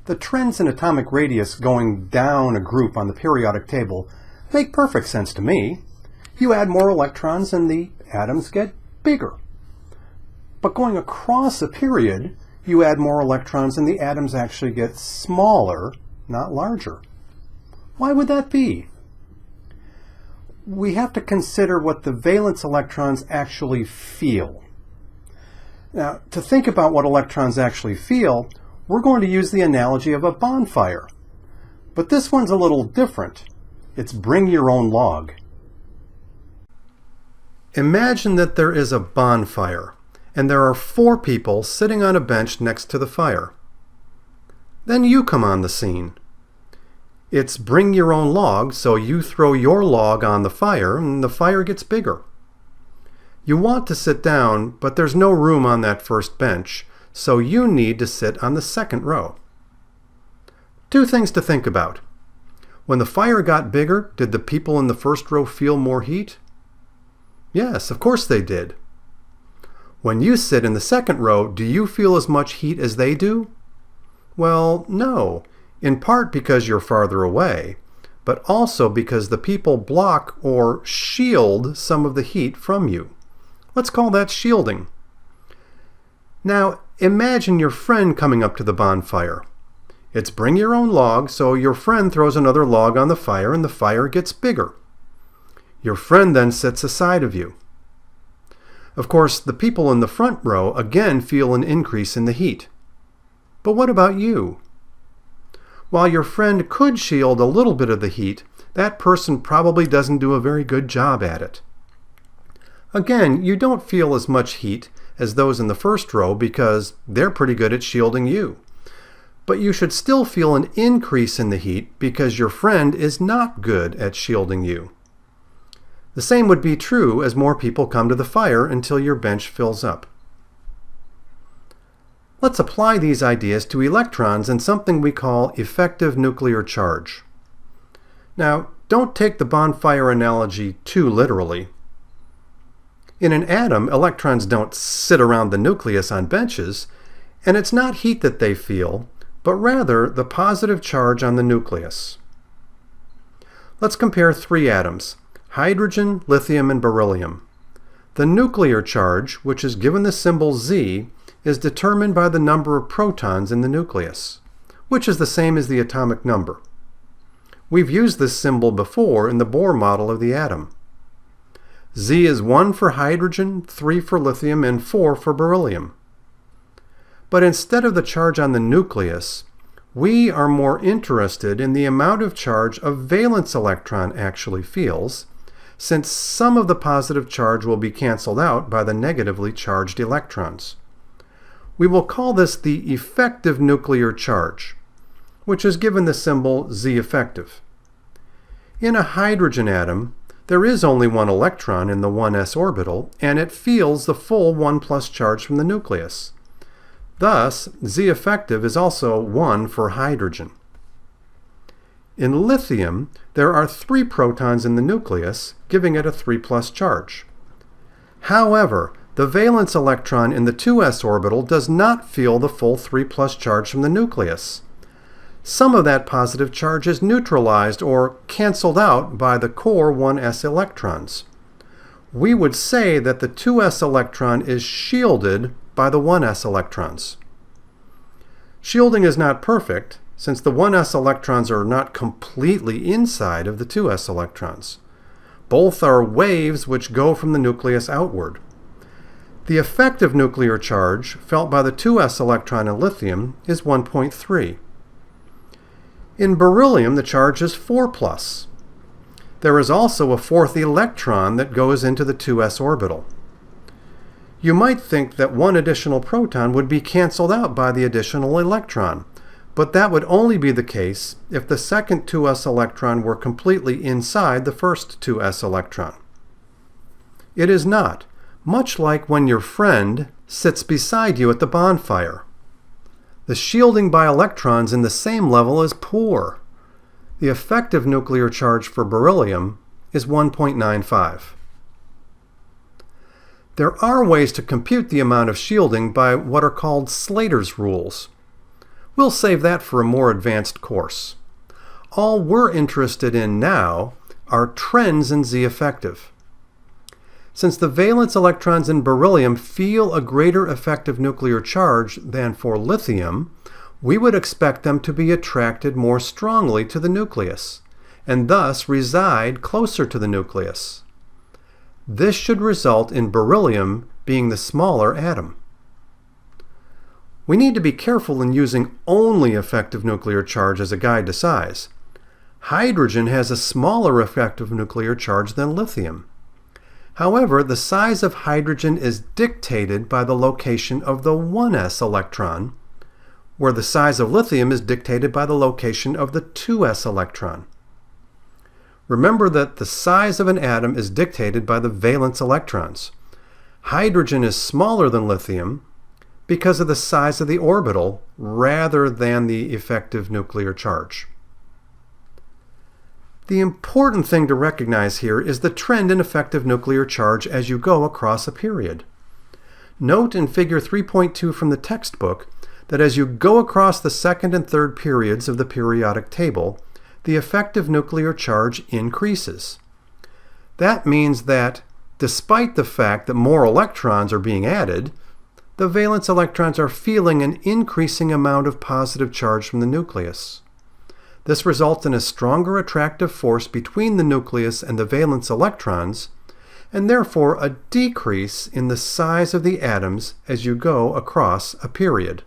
The trends in atomic radius going down a group on the periodic table make perfect sense to me. You add more electrons and the atoms get bigger. But going across a period, you add more electrons and the atoms actually get smaller, not larger. Why would that be? We have to consider what the valence electrons actually feel. Now, to think about what electrons actually feel, we're going to use the analogy of a bonfire. But this one's a little different. It's bring your own log. Imagine that there is a bonfire, and there are 4 people sitting on a bench next to the fire. Then you come on the scene. It's bring your own log, so you throw your log on the fire, and the fire gets bigger. You want to sit down, but there's no room on that first bench, so you need to sit on the second row. 2 things to think about. When the fire got bigger, did the people in the first row feel more heat? Yes, of course they did. When you sit in the second row, do you feel as much heat as they do? Well, no, in part because you're farther away, but also because the people block or shield some of the heat from you. Let's call that shielding. Now, imagine your friend coming up to the bonfire. It's bring your own log, so your friend throws another log on the fire and the fire gets bigger. Your friend then sits aside of you. Of course, the people in the front row again feel an increase in the heat. But what about you? While your friend could shield a little bit of the heat, that person probably doesn't do a very good job at it. Again, you don't feel as much heat as those in the first row because they're pretty good at shielding you. But you should still feel an increase in the heat because your friend is not good at shielding you. The same would be true as more people come to the fire until your bench fills up. Let's apply these ideas to electrons and something we call effective nuclear charge. Now, don't take the bonfire analogy too literally. In an atom, electrons don't sit around the nucleus on benches, and it's not heat that they feel, but rather the positive charge on the nucleus. Let's compare 3 atoms, hydrogen, lithium, and beryllium. The nuclear charge, which is given the symbol Z, is determined by the number of protons in the nucleus, which is the same as the atomic number. We've used this symbol before in the Bohr model of the atom. Z is 1 for hydrogen, 3 for lithium, and 4 for beryllium. But instead of the charge on the nucleus, we are more interested in the amount of charge a valence electron actually feels, since some of the positive charge will be canceled out by the negatively charged electrons. We will call this the effective nuclear charge, which is given the symbol Z effective. In a hydrogen atom, there is only 1 electron in the 1s orbital, and it feels the full 1+ charge from the nucleus. Thus, Z effective is also 1 for hydrogen. In lithium, there are 3 protons in the nucleus, giving it a 3+ charge. However, the valence electron in the 2s orbital does not feel the full 3+ charge from the nucleus. Some of that positive charge is neutralized or canceled out by the core 1s electrons. We would say that the 2s electron is shielded by the 1s electrons. Shielding is not perfect, since the 1s electrons are not completely inside of the 2s electrons. Both are waves which go from the nucleus outward. The effective nuclear charge felt by the 2s electron in lithium is 1.3. In beryllium, the charge is 4+. There is also a 4th electron that goes into the 2s orbital. You might think that 1 additional proton would be canceled out by the additional electron, but that would only be the case if the second 2s electron were completely inside the first 2s electron. It is not, much like when your friend sits beside you at the bonfire. The shielding by electrons in the same level is poor. The effective nuclear charge for beryllium is 1.95. There are ways to compute the amount of shielding by what are called Slater's rules. We'll save that for a more advanced course. All we're interested in now are trends in Z-effective. Since the valence electrons in beryllium feel a greater effective nuclear charge than for lithium, we would expect them to be attracted more strongly to the nucleus, and thus reside closer to the nucleus. This should result in beryllium being the smaller atom. We need to be careful in using only effective nuclear charge as a guide to size. Hydrogen has a smaller effective nuclear charge than lithium. However, the size of hydrogen is dictated by the location of the 1s electron, where the size of lithium is dictated by the location of the 2s electron. Remember that the size of an atom is dictated by the valence electrons. Hydrogen is smaller than lithium because of the size of the orbital rather than the effective nuclear charge. The important thing to recognize here is the trend in effective nuclear charge as you go across a period. Note in Figure 3.2 from the textbook that as you go across the second and third periods of the periodic table, the effective nuclear charge increases. That means that, despite the fact that more electrons are being added, the valence electrons are feeling an increasing amount of positive charge from the nucleus. This results in a stronger attractive force between the nucleus and the valence electrons, and therefore a decrease in the size of the atoms as you go across a period.